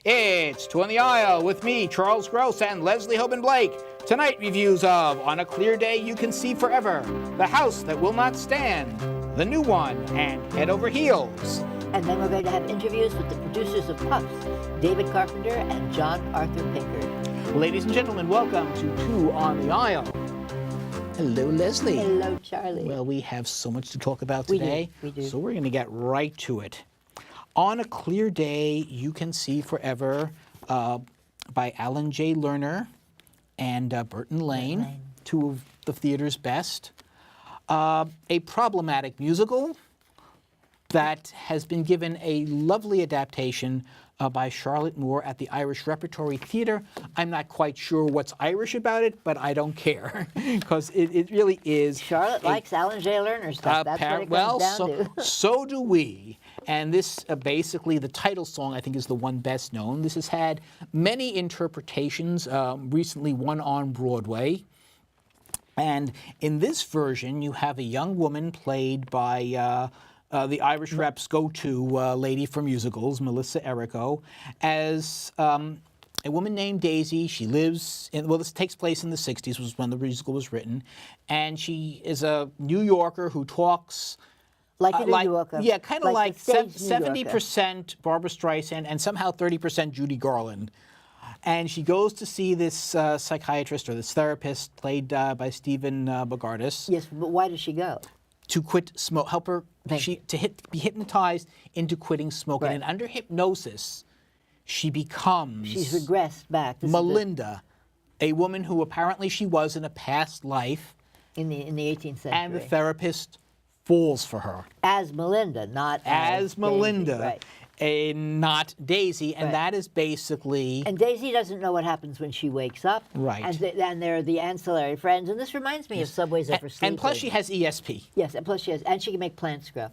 It's Two on the Aisle with me, Charles Gross, and Leslie Hoban Blake. Tonight, reviews of On a Clear Day You Can See Forever, The House That Will Not Stand, The New One, and Head Over Heels. And then we're going to have interviews with the producers of Puffs, David Carpenter and John Arthur Pinckard. Ladies and gentlemen, welcome to Two on the Aisle. Hello, Leslie. Hello, Charlie. Well, we have so much to talk about today, we do. So we're going to get right to it. On a Clear Day You Can See Forever by Alan J. Lerner and Burton Lane, two of the theater's best. A problematic musical that has been given a lovely adaptation by Charlotte Moore at the Irish Repertory Theatre. I'm not quite sure what's Irish about it, but I don't care, because it really is. Charlotte likes Alan J. Lerner stuff. That's what it comes down to. So do we. And this, basically, the title song, I think, is the one best known. This has had many interpretations, recently one on Broadway. And in this version, you have a young woman played by the Irish Rep's go-to lady for musicals, Melissa Errico, as a woman named Daisy. She lives in, well, this takes place in the 60s, was when the musical was written. And she is a New Yorker who talks... Like a New Yorker. Yeah, kind of like 70% Barbra Streisand and somehow 30% Judy Garland. And she goes to see this psychiatrist or this therapist played by Stephen Bogardus. Yes, but why does she go? To quit smoke, help her be hypnotized into quitting smoking. Right. And under hypnosis, she becomes... She's regressed back. Melinda, a woman who apparently she was in a past life. In the 18th century. And the therapist falls for her. As Melinda, not as Melinda. Daisy, right. Not Daisy, and Right. that is basically... And Daisy doesn't know what happens when she wakes up. Right. And there are the ancillary friends, and this reminds me of Subways Are for Sleeping. And plus she has ESP. Yes, and plus she has, and she can make plants grow.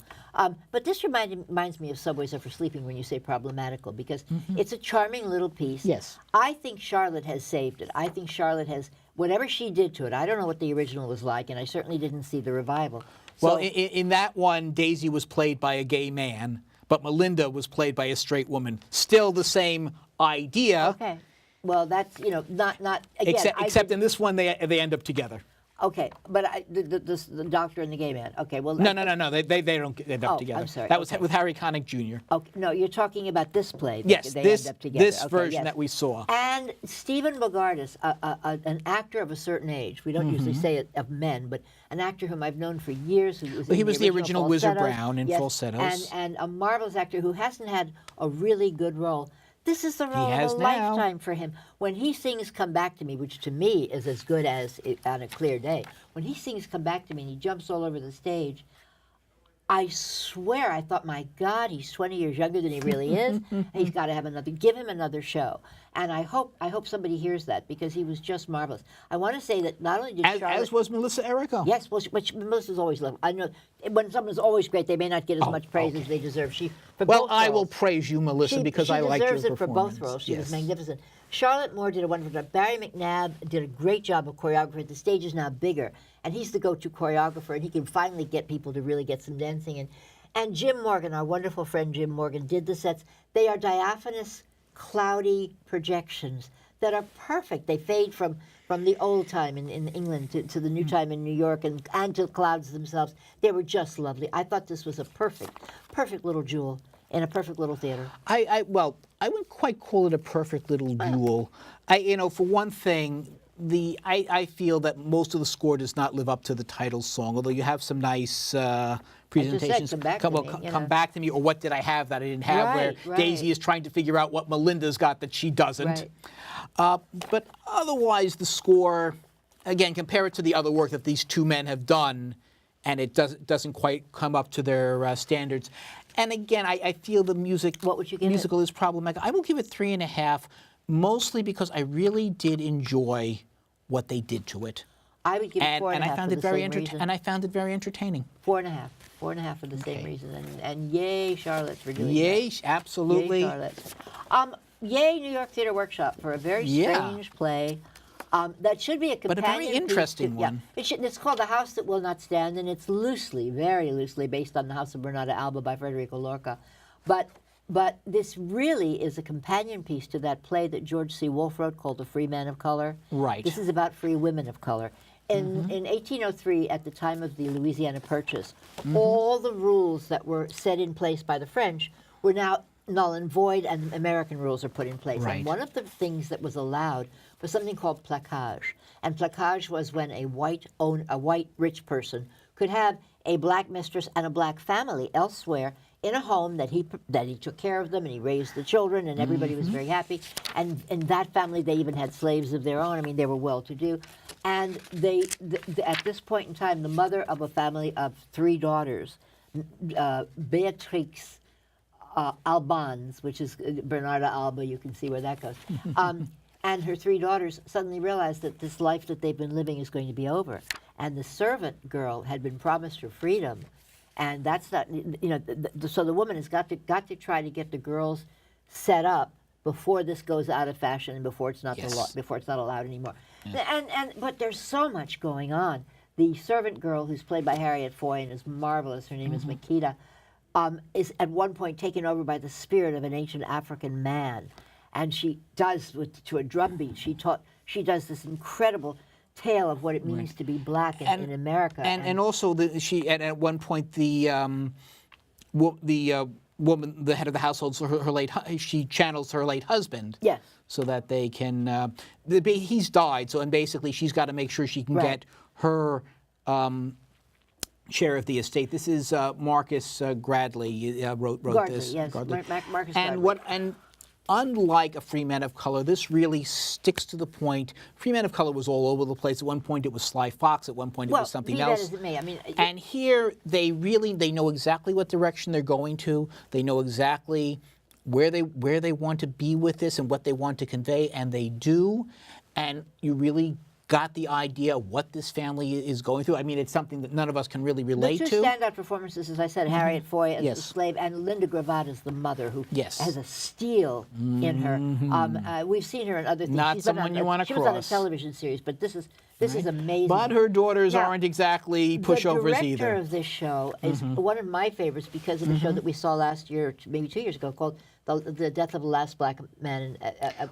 But this reminds me of Subways Are for Sleeping when you say problematical, because it's a charming little piece. Yes. I think Charlotte has saved it. I think Charlotte has, whatever she did to it, I don't know what the original was like, and I certainly didn't see the revival. Well, in that one, Daisy was played by a gay man, but Melinda was played by a straight woman. Still the same idea. Okay. Well, that's, not again. Except in this one, they end up together. Okay, but the doctor and the gay man. Okay, well. No. They don't end up together. I'm sorry. That was with Harry Connick Jr. Okay, no, you're talking about this play. Yes, they this end up together. this Okay, version yes. that we saw. And Stephen Bogardus, an actor of a certain age. We don't usually say it of men, but an actor whom I've known for years. He was the original Wizard Falsettos. Brown in Yes, Falsettos. and a marvelous actor who hasn't had a really good role. This is the role has of a now. lifetime for him. When he sings "Come Back to Me," which to me is as good as On a Clear Day, when he sings "Come Back to Me" and he jumps all over the stage, I swear I thought, my God, he's 20 years younger than he really is. He's got to give him another show. And I hope somebody hears that, because he was just marvelous. I want to say that not only did Charlotte... As was Melissa Errico. Yes, which Melissa's always loved. I know when someone's always great, they may not get as much praise as they deserve. I will praise you, Melissa, because I liked your performance. She deserves it for both roles. She was magnificent. Charlotte Moore did a wonderful job. Barry McNabb did a great job of choreography. The stage is now bigger, and he's the go-to choreographer, and he can finally get people to really get some dancing in. And Jim Morgan, our wonderful friend Jim Morgan, did the sets. They are diaphanous, cloudy projections that are perfect. They fade from the old time in England to the new time in New York and to the clouds themselves. They were just lovely. I thought this was a perfect little jewel in a perfect little theater. I wouldn't quite call it a perfect little jewel. For one thing, I feel that most of the score does not live up to the title song, although you have some nice presentations. Come back to me, or What Did I Have That I Didn't Have, where Daisy is trying to figure out what Melinda's got that she doesn't. Right. But otherwise, the score, again, compare it to the other work that these two men have done, and it doesn't quite come up to their standards. And again, I feel the musical is problematic. I will give it 3.5, mostly because I really did enjoy what they did to it. I would give it 4.5 and I found it very reason. I found it very entertaining. 4.5. 4.5 for the same reason. And yay, Charlotte, for doing that. Yay, absolutely. Yay, Charlotte. Yay, New York Theater Workshop for a very strange play. That should be a companion But a very interesting one. Yeah, it's called The House That Will Not Stand, and it's very loosely based on The House of Bernarda Alba by Federico Lorca. But But this really is a companion piece to that play that George C. Wolfe wrote called The Free Men of Color. Right. This is about free women of color. In 1803, at the time of the Louisiana Purchase, all the rules that were set in place by the French were now null and void, and American rules are put in place. Right. And one of the things that was allowed was something called placage. And placage was when a white rich person could have a black mistress and a black family elsewhere in a home that he took care of them and he raised the children and everybody was very happy. And in that family, they even had slaves of their own. I mean, they were well-to-do. And at this point in time, the mother of a family of 3 daughters, Beatrix Albans, which is Bernarda Alba, you can see where that goes, and her 3 daughters suddenly realized that this life that they've been living is going to be over. And the servant girl had been promised her freedom, and that's not, so the woman has got to try to get the girls set up before this goes out of fashion and before it's not before it's not allowed anymore. Yeah. But there's so much going on. The servant girl, who's played by Harriet Foy and is marvelous, her name is Makita, is at one point taken over by the spirit of an ancient African man, and she does to a drumbeat. She does this incredible tale of what it means to be black in America, and also she at one point the woman, the head of the household, so she channels her late husband. Yes. So that they can, he's died. So and basically she's got to make sure she can get her share of the estate. This is Marcus Gradley wrote this. Yes, Gardley. Marcus and Gardley. Unlike a Free Man of Color, this really sticks to the point. Free Man of Color was all over the place. At one point it was Sly Fox. At one point it was something else. That is me. I mean, and here they know exactly what direction they're going to. They know exactly where they want to be with this and what they want to convey, and they do. And you really got the idea of what this family is going through. I mean, it's something that none of us can really relate to. The 2 standout performances, as I said, Harriet Foy as the slave, and Linda Gravatt as the mother, who has a steel in her. We've seen her in other things. Not someone you want to cross. She was on a television series, but this is amazing. But her daughters aren't exactly pushovers either. The director of this show is one of my favorites because of a show that we saw last year, maybe 2 years ago, called The Death of the Last Black Man,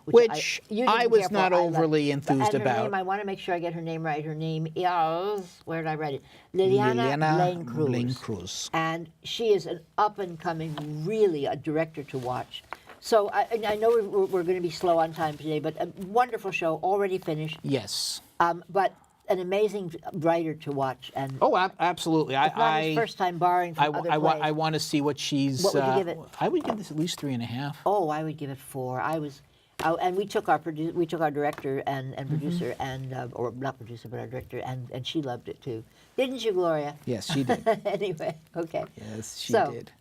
which I was not overly enthused and her about. Name, I want to make sure I get her name right. Her name is, where did I write it? Liliana Blaine Cruz. And she is an up-and-coming, really a director to watch. So I know we're going to be slow on time today, but a wonderful show, already finished. Yes. But an amazing writer to watch. And absolutely. It's not his first time borrowing from other plays. I want to see what she's. What would you give it? I would give this at least 3.5. Oh, I would give it 4. And we took our director and producer or not producer but our director and she loved it too, didn't you, Gloria? Yes, she did. Anyway, okay. Yes, she did.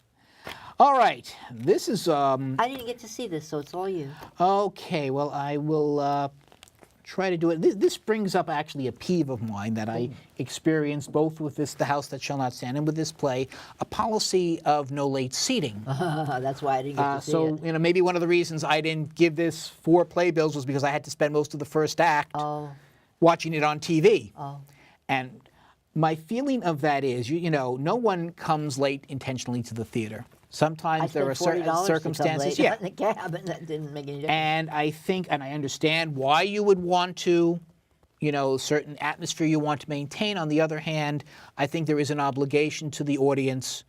All right, this is. I didn't get to see this, so it's all you. Okay, well I will. Try to do it. This brings up actually a peeve of mine that I experienced both with The House That Shall Not Stand and with this play, a policy of no late seating. That's why I didn't get to see it. So, maybe one of the reasons I didn't give this 4 playbills was because I had to spend most of the first act watching it on TV. And my feeling of that is, no one comes late intentionally to the theater. Sometimes there are certain circumstances. In the cab, and that didn't make any difference. And I think, and I understand why you would want to, certain atmosphere you want to maintain. On the other hand, I think there is an obligation to the audience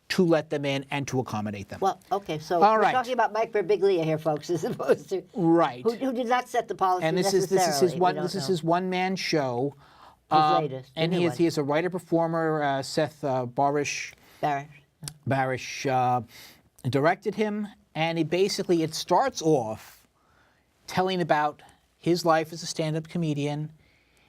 to let them in and to accommodate them. Well, okay, so we're talking about Mike Birbiglia here, folks, as opposed to who did not set the policy. And this is his one-man show. His latest, and he is a writer performer. Seth Barish directed him, and it starts off telling about his life as a stand-up comedian,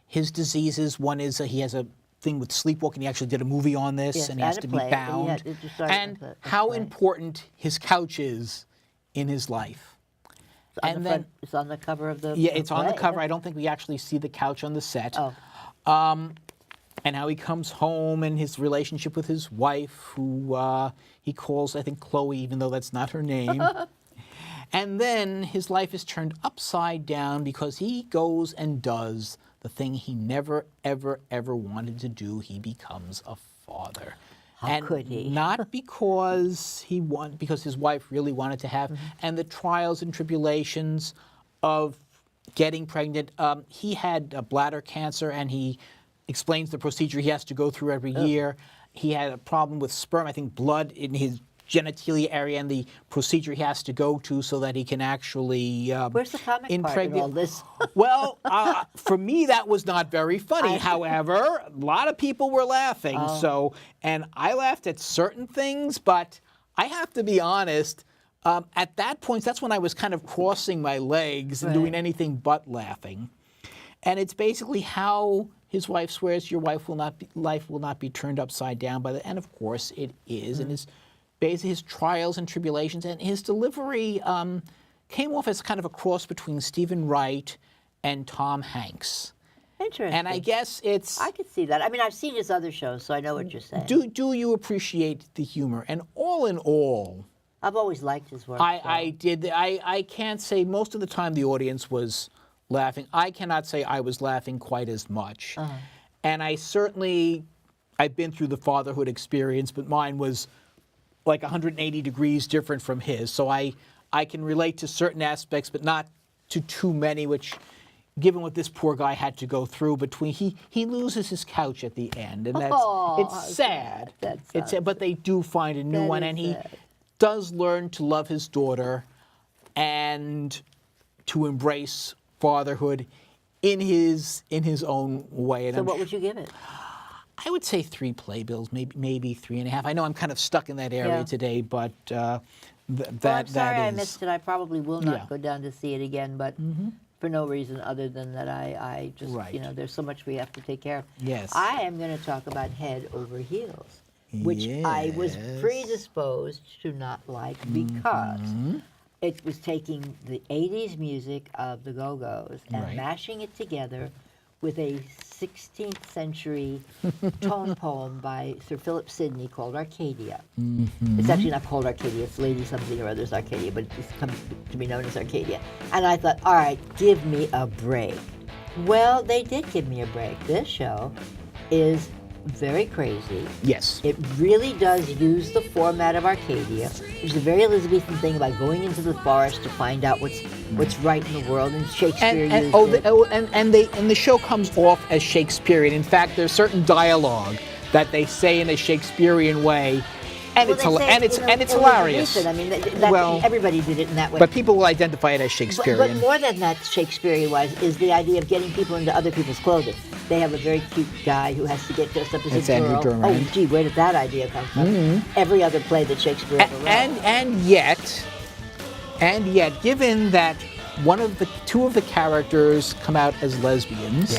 his diseases. One is he has a thing with sleepwalking. He actually did a movie on this, and he has to be bound. And how important his couch is in his life. It's on the cover of the it's on the cover. I don't think we actually see the couch on the set. And how he comes home and his relationship with his wife, who he calls, I think, Chloe, even though that's not her name. And then his life is turned upside down because he goes and does the thing he never, ever, ever wanted to do. He becomes a father. How could he? Not because because his wife really wanted to have, and the trials and tribulations of getting pregnant. He had bladder cancer, and he explains the procedure he has to go through every year. He had a problem with sperm, I think blood in his genitalia area, and the procedure he has to go to so that he can actually Where's the comic part in all this? Well, for me, that was not very funny. However, a lot of people were laughing. And I laughed at certain things, but I have to be honest. At that point, that's when I was kind of crossing my legs and doing anything but laughing. And it's basically how his wife swears your life will not be turned upside down by the, and of course it is. And basically his trials and tribulations, and his delivery came off as kind of a cross between Stephen Wright and Tom Hanks. Interesting. And I guess I could see that. I mean, I've seen his other shows, so I know what you're saying. Do you appreciate the humor? And all in all, I've always liked his work. I did. I can't say most of the time the audience was laughing. I cannot say I was laughing quite as much. And I've been through the fatherhood experience, but mine was like 180 degrees different from his. So I can relate to certain aspects, but not to too many, which, given what this poor guy had to go through he loses his couch at the end, and it's sad. It's sad, but they do find a new one, and he does learn to love his daughter and to embrace fatherhood in his own way. And So what would you give it? I would say 3 playbills, maybe 3.5. I know I'm kind of stuck in that area today, but I'm sorry I missed it. I probably will not go down to see it again, but for no reason other than that I just, there's so much we have to take care of. Yes. I am going to talk about Head Over Heels, which I was predisposed to not like because it was taking the 80s music of the Go-Go's and mashing it together with a 16th century tone poem by Sir Philip Sidney called Arcadia. It's actually not called Arcadia, it's Lady something or other's Arcadia, but it's come to be known as Arcadia. And I thought, all right, give me a break. Well, they did give me a break. This show is very crazy. Yes. It really does use the format of Arcadia, which is a very Elizabethan thing about going into the forest to find out what's right in the world, and Shakespeare used it. And the show comes off as Shakespearean. In fact, there's certain dialogue that they say in a Shakespearean way, and it's hilarious. I mean, everybody did it in that way. But people will identify it as Shakespearean. But more than that, Shakespearean-wise, is the idea of getting people into other people's clothing. They have a very cute guy who has to get dressed up as a girl. Oh, gee, where did that idea come from? Every other play that Shakespeare ever wrote. And yet, given that two of the characters come out as lesbians,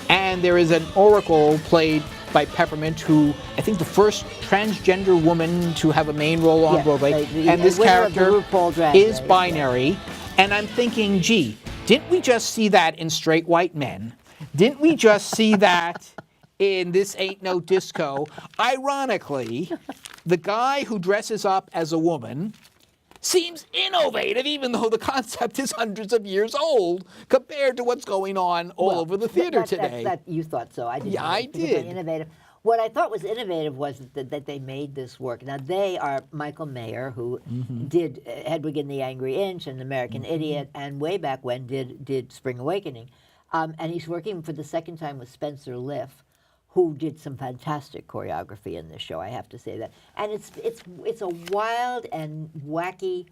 and there is an oracle played by Peppermint, who I think the first transgender woman to have a main role on Broadway, and this character is binary, and I'm thinking, gee, didn't we just see that in Straight White Men? Didn't we just see that in This Ain't No Disco? Ironically, the guy who dresses up as a woman seems innovative, even though the concept is hundreds of years old compared to what's going on all over the theater today. You thought so. I didn't. Yeah, I did. Innovative. What I thought was innovative was that they made this work. Now, they are Michael Mayer, who did Hedwig and the Angry Inch and American Idiot, and way back when did Spring Awakening. And he's working for the second time with Spencer Liff, who did some fantastic choreography in this show, I have to say that. And it's a wild and wacky,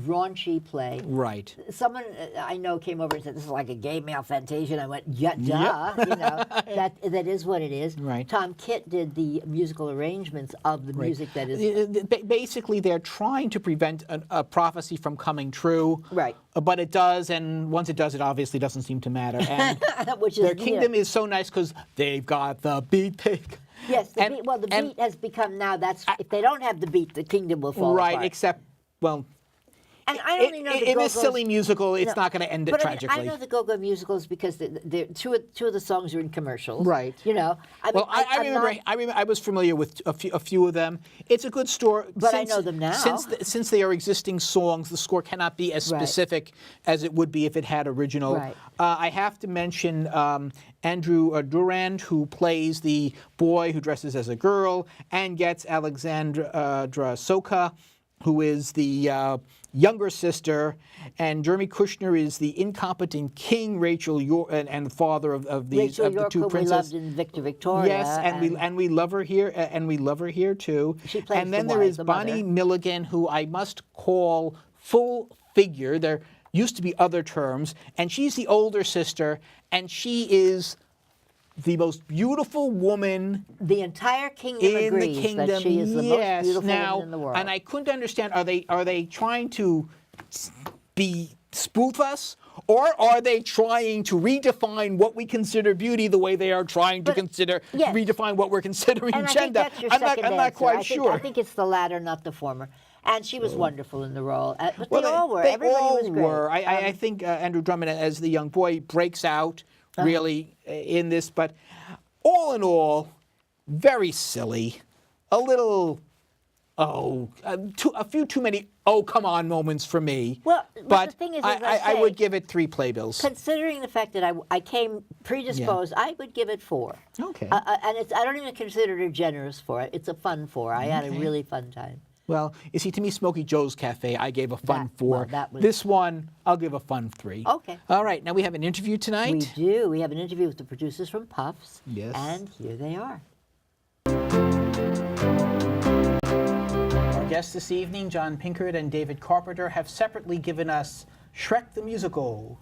raunchy play. Right. Someone I know came over and said, this is like a gay male fantasia, and I went, yeah, duh. You know, that is what it is. Right. Tom Kitt did the musical arrangements of the music that is... Basically, they're trying to prevent a prophecy from coming true. Right. But it does, and once it does, it obviously doesn't seem to matter. And their kingdom is so nice because they've got the beat pig. Yes, the beat has become now, if they don't have the beat, the kingdom will fall apart. Right, except, well... And I only know the in this Go-Go's- silly musical, it's No, not going to end it but tragically. I know the Go-Go musicals because two of the songs are in commercials. Right. You know. Well, I remember. I was familiar with a few of them. It's a good story. But I know them now. Since they are existing songs, the score cannot be as specific as it would be if it had original. Right. I have to mention Andrew Durand, who plays the boy who dresses as a girl, and gets Alexandra Soka, who is the younger sister, and Jeremy Kushner is the incompetent king, Rachel and the father of the two princes. We loved in Victor Victoria. Yes, and we love her here, and we love her here too. She plays and then the there is the Bonnie mother. Milligan, who I must call full figure. There used to be other terms, and she's the older sister, and she is the most beautiful woman The entire kingdom in agrees the kingdom. that she is the most beautiful now, woman in the world. and I couldn't understand. Are they trying to spoof us, or are they trying to redefine what we consider beauty the way they are trying to yes. redefine what we're considering And I gender? think that's your I'm second not answer. quite I think, sure. I think it's the latter, not the former. And she was wonderful in the role. But Well, they all were. They Everybody all was great. were. I think Andrew Drummond, as the young boy, breaks out really in this. But all in all, very silly. A little, a few too many come on moments for me. Well, but the thing is, I would give it 3 playbills. Considering the fact that I came predisposed, I would give it 4. Okay. And I don't even consider it a generous 4. It's a fun 4. I had a Okay. really fun time. Well, you see, to me, Smokey Joe's Cafe, I gave a fun 4. that was- This one, I'll give a fun 3. Okay. All right, now we have an interview tonight. We do. We have an interview with the producers from Puffs. Yes. And here they are. Our guests this evening, John Pinckard and David Carpenter, have separately given us Shrek the Musical,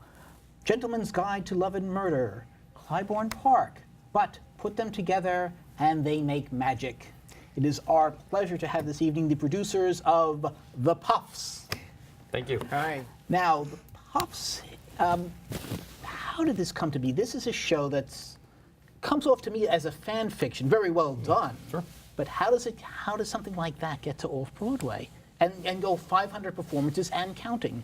Gentleman's Guide to Love and Murder, Clybourne Park, but put them together and they make magic. It is our pleasure to have this evening the producers of The Puffs. Thank you. Hi. Now, The Puffs, how did this come to be? This is a show that's comes off to me as a fan fiction, very well done. Sure. But how does something like that get to off-Broadway and go 500 performances and counting?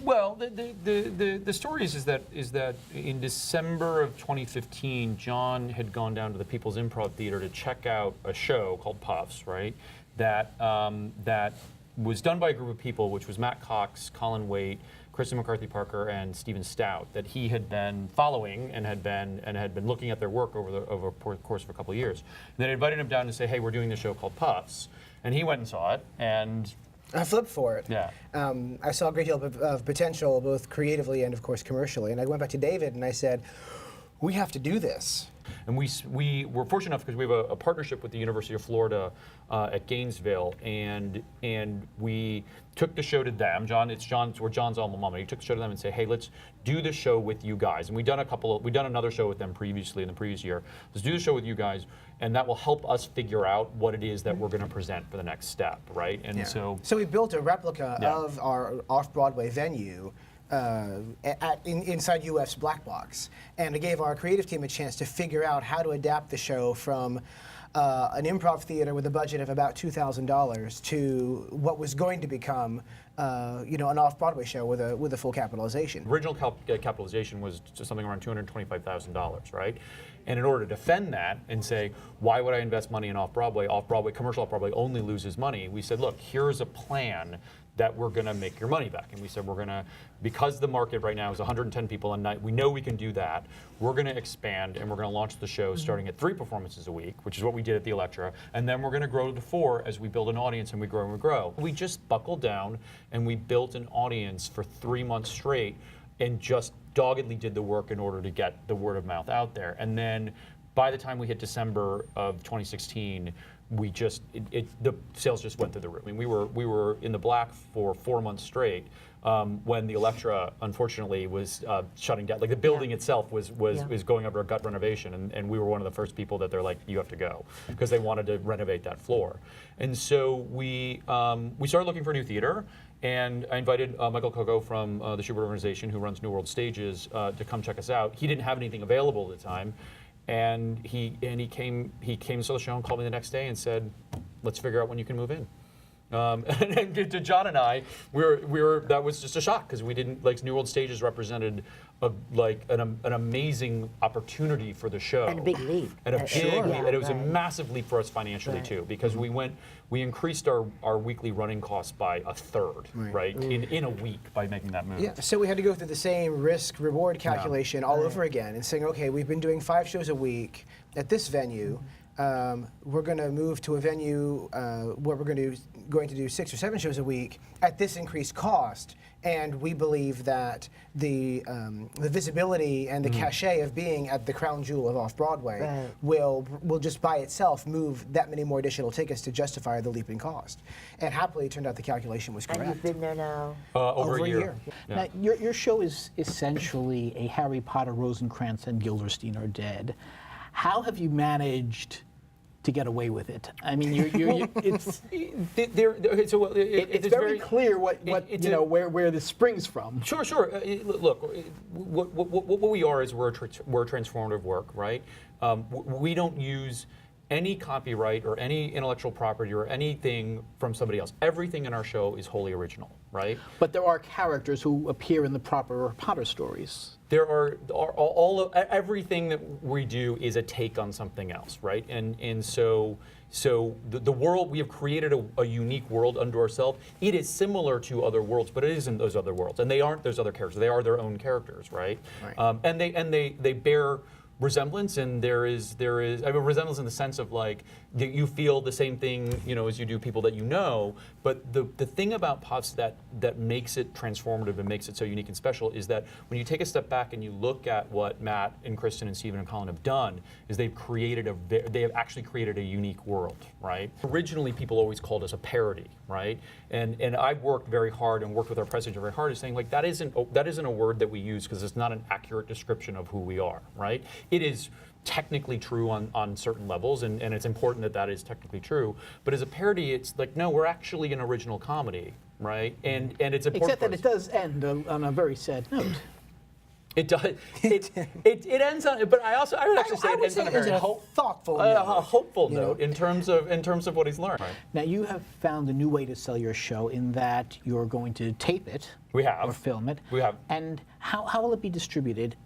Well, the story is that in December of 2015, John had gone down to the People's Improv Theater to check out a show called Puffs, right? That was done by a group of people, which was Matt Cox, Colin Waite, Kristen McCarthy Parker, and Stephen Stout, that he had been following and had been looking at their work over the course of a couple of years. And they invited him down to say, "Hey, we're doing this show called Puffs," and he went and saw it, and I flipped for it. Yeah. I saw a great deal of potential, both creatively and, of course, commercially. And I went back to David and I said, we have to do this. And we were fortunate enough because we have a partnership with the University of Florida at Gainesville, and we took the show to them. We're John's alma mater. He took the show to them and said, "Hey, let's do the show with you guys." And we've done another show with them previously in the previous year. Let's do the show with you guys, and that will help us figure out what it is that we're going to present for the next step, right? And so we built a replica Yeah. of our off-Broadway venue inside UF's Black Box, and it gave our creative team a chance to figure out how to adapt the show from an improv theater with a budget of about $2,000 to what was going to become, an off-Broadway show with a full capitalization. original capitalization was just something around $225,000, right? And in order to defend that and say, why would I invest money in off-Broadway? Commercial off-Broadway only loses money. We said, look, here's a plan that we're going to make your money back. And we said, because the market right now is 110 people a night, we know we can do that. We're going to expand, and we're going to launch the show starting at 3 performances a week, which is what we did at the Electra. And then we're going to grow to 4 as we build an audience and we grow and we grow. We just buckled down and we built an audience for 3 months straight and just doggedly did the work in order to get the word of mouth out there. And then by the time we hit December of 2016, the sales just went through the roof. I mean, we were in the black for 4 months straight when the Electra, unfortunately, was shutting down. Like the building itself was going under a gut renovation, and we were one of the first people that they're like, you have to go, because they wanted to renovate that floor. And so we started looking for a new theater. And I invited Michael Coco from the Schubert Organization, who runs New World Stages, to come check us out. He didn't have anything available at the time, and he came to the show and called me the next day and said, "Let's figure out when you can move in." And to John and I, that was just a shock because we didn't like New World Stages represented an amazing opportunity for the show And a big leap. and a big Sure. leap. Yeah, And it was a right. massive leap for us financially Right. too because we increased our weekly running costs by a third, right, in a week by making that move. Yeah, so we had to go through the same risk-reward calculation all over again and saying, okay, we've been doing 5 shows a week at this venue. We're going to move to a venue where we're going to do 6 or 7 shows a week at this increased cost. And we believe that the visibility and the cachet of being at the crown jewel of Off-Broadway Right. will just by itself move that many more additional tickets to justify the leaping cost. And happily, it turned out the calculation was And correct. you've been there now. Over Over a a year. year. Yeah. Now, your show is essentially a Harry Potter, Rosencrantz, and Guildenstern are dead. How have you managed to get away with it? I mean, it's It's very clear it's where this springs from. Sure. Look, what we are is we're a transformative work, right? We don't use any copyright or any intellectual property or anything from somebody else. Everything in our show is wholly original, right? But there are characters who appear in the proper Potter stories. There are everything that we do is a take on something else, right? And so the world, we have created a unique world unto ourselves. It is similar to other worlds, but it isn't those other worlds, and they aren't those other characters. They are their own characters, right? And they bear resemblance, and there is I mean, resemblance in the sense of like you feel the same thing, as you do people that you know. But the thing about Pops that makes it transformative and makes it so unique and special is that when you take a step back and you look at what Matt and Kristen and Stephen and Colin have done, is they have actually created a unique world, right? Originally, people always called us a parody, right? And I've worked very hard and worked with our president very hard, is saying like that isn't a word that we use because it's not an accurate description of who we are, right? It is technically true on certain levels, and it's important that is technically true. But as a parody, it's like, no, we're actually an original comedy, right? And it's important. Except that it does end on a very sad note. It does. It ends on. But I would actually say it ends on a very thoughtful a note. hopeful note in terms of what he's learned. Right. Now, you have found a new way to sell your show in that you're going to tape it. We have. Or film it. We have. And how will it be distributed?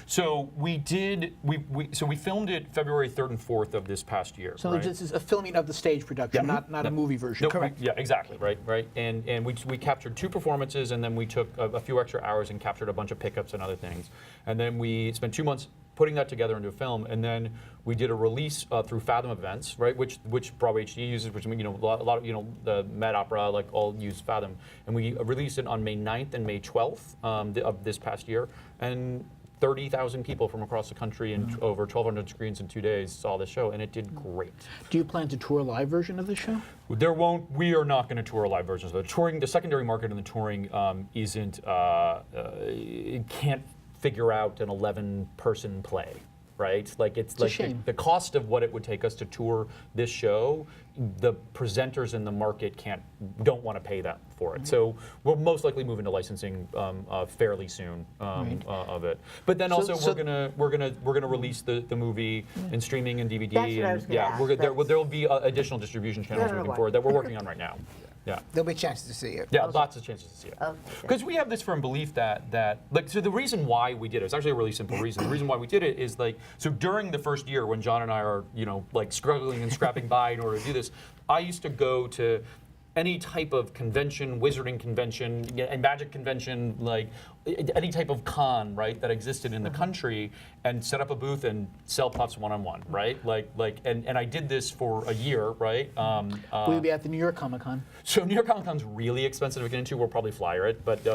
So we filmed it February 3rd and 4th of this past year. So right? this is a filming of the stage production, not a movie version. No, Correct. Yeah, exactly. Right. And we captured 2 performances, and then we took a few extra hours and captured a bunch of pickups and other things. And then we spent 2 months putting that together into a film, and then we did a release through Fathom Events, right? Which Broadway HD uses, which a lot of the Met Opera all use Fathom, and we released it on May 9th and May 12th of this past year, and 30,000 people from across the country and over 1,200 screens in 2 days saw the show, and it did great. Do you plan to tour a live version of the show? We are not going to tour live versions of it. Touring, the secondary market in the touring isn't, it can't figure out an 11-person play, right? Like it's like a shame. the cost of what it would take us to tour this show, the presenters in the market don't want to pay that for it. So we'll most likely move into licensing fairly soon of it. But then also we're gonna release the movie in streaming and DVD. That's what I was gonna ask. There'll be additional distribution channels moving forward that we're working on right now. Yeah. There'll be chances to see it. Yeah, lots of chances to see it. Okay. Because we have this firm belief that so the reason why we did it's actually a really simple reason. The reason why we did it is so during the first year when John and I are, struggling and scrapping by in order to do this, I used to go to any type of convention, wizarding convention, and magic convention, like any type of con, right, that existed in the country, and set up a booth and sell puffs one-on-one, right? And I did this for a year, right? Will you be at the New York Comic Con? So New York Comic Con's really expensive to get into. We'll probably flyer it, but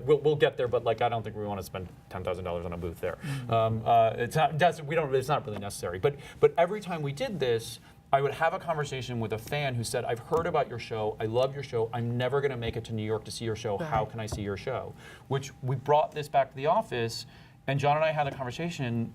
we'll get there. But I don't think we want to spend $10,000 on a booth there. It's not really necessary. But every time we did this, I would have a conversation with a fan who said, I've heard about your show, I love your show, I'm never going to make it to New York to see your show, how can I see your show? Which we brought this back to the office, and John and I had a conversation,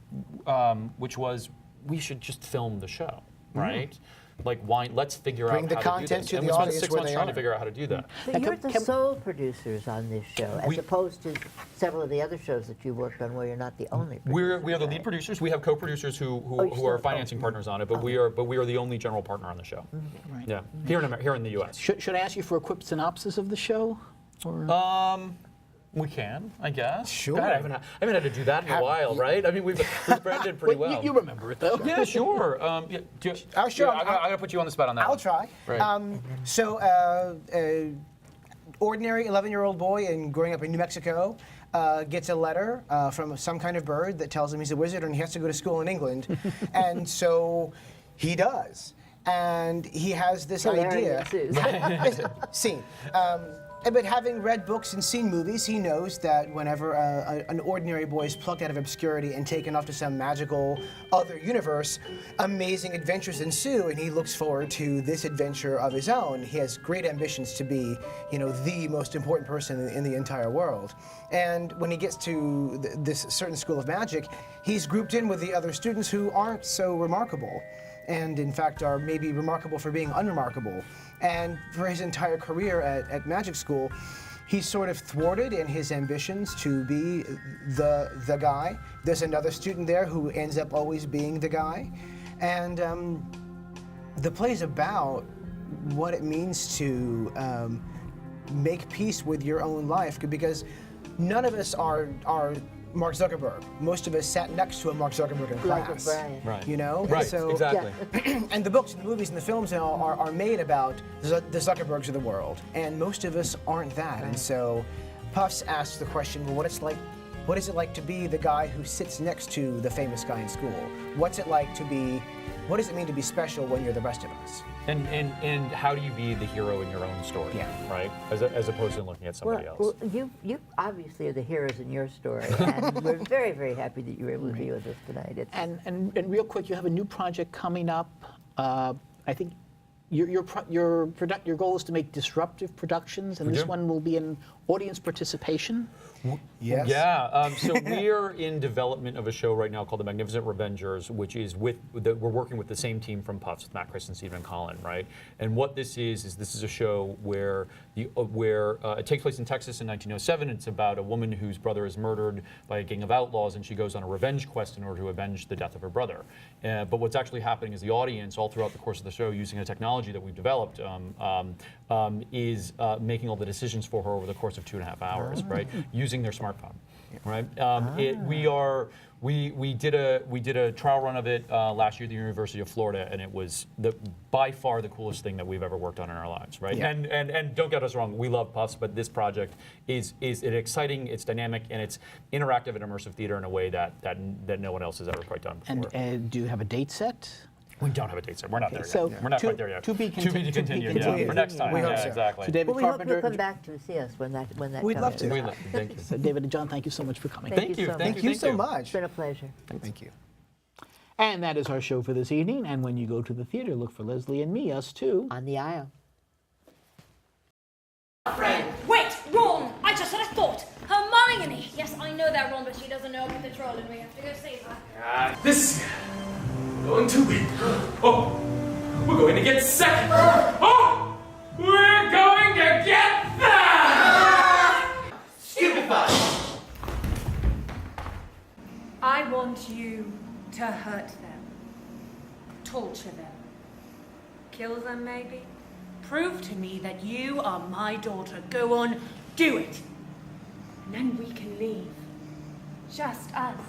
which was, we should just film the show, right? like, why? Let's figure Bring out the how to do content this. to And the we spent audience 6 where months they trying to are. figure out how to do that. So Now, you're can- the sole producers on this show, as We- opposed to several of the other shows that you worked on where you're not the only producer. We are the lead right? producers. We have co-producers Oh, who you are still- financing partners on it, but we are the only general partner on the show. Right. Yeah, here in the U.S. Should I ask you for a quick synopsis of the show? Or? We can, I guess. Sure. God, I haven't had to do that in a while, right? I mean, we've branded pretty well. You remember it, though. Yeah, sure. Sure, I'm gonna put you on the spot on that. I'll one. try. Right. Ordinary 11-year-old boy growing up in New Mexico gets a letter from some kind of bird that tells him he's a wizard and he has to go to school in England. And so he does. And he has this idea. Hilarious. Scene. But having read books and seen movies, he knows that whenever an ordinary boy is plucked out of obscurity and taken off to some magical other universe, amazing adventures ensue, and he looks forward to this adventure of his own. He has great ambitions to be, the most important person in the entire world. And when he gets to this certain school of magic, he's grouped in with the other students who aren't so remarkable, and in fact are maybe remarkable for being unremarkable. And for his entire career at magic school, he's sort of thwarted in his ambitions to be the guy. There's another student there who ends up always being the guy. And the play's about what it means to make peace with your own life, because none of us are Mark Zuckerberg. Most of us sat next to a Mark Zuckerberg in Like class. Brian. Right. Right. So, Exactly. and the books and the movies and the films are made about the Zuckerbergs of the world, and most of us aren't that. And so, Puffs asks the question: well, what is it like to be the guy who sits next to the famous guy in school? What does it mean to be special when you're the rest of us? And how do you be the hero in your own story? Yeah. Right. As opposed to looking at somebody else. Well, you obviously are the heroes in your story, and we're very, very happy that you were able to be with us tonight. It's, And real quick, you have a new project coming up. I think your goal is to make disruptive productions, and this do. one will be in audience participation. Yes. Yeah, so we're in development of a show right now called The Magnificent Revengers, which is we're working with the same team from Puffs, with Matt, Chris, and Stephen and Colin, right? And what this is a show where it takes place in Texas in 1907. It's about a woman whose brother is murdered by a gang of outlaws, and she goes on a revenge quest in order to avenge the death of her brother. But what's actually happening is the audience, all throughout the course of the show, using a technology that we've developed, is making all the decisions for her over the course of 2.5 hours, right? Using their smartphone, right? We did a trial run of it last year at the University of Florida, and it was by far the coolest thing that we've ever worked on in our lives, right? Yeah. And don't get us wrong, we love Puffs, but this project is exciting, it's dynamic, and it's interactive and immersive theater in a way that no one else has ever quite done before. And do you have a date set? We don't have a date set. We're not there so yet. We're not quite there yet. to be continued. continued. Yeah, for next time. We hope Yeah, so. exactly. So David well, we hope Carpenter. you'll come back to see us when that We'd comes. love to. Thank you. So David and John, thank you so much for coming. Thank you so Thank much. you. Thank you so It's much. been a pleasure. Thank you. And that is our show for this evening. And when you go to the theater, look for Leslie and me, us too. On the aisle. Wait, Ron! I just had a thought. Hermione! Yes, I know that, Ron, but she doesn't know about the troll, and we have to go save her. This going to be. Oh, we're going to get second. Oh, we're going to get third. Stupefied. I want you to hurt them. Torture them. Kill them, maybe? Prove to me that you are my daughter. Go on, do it. And then we can leave. Just us.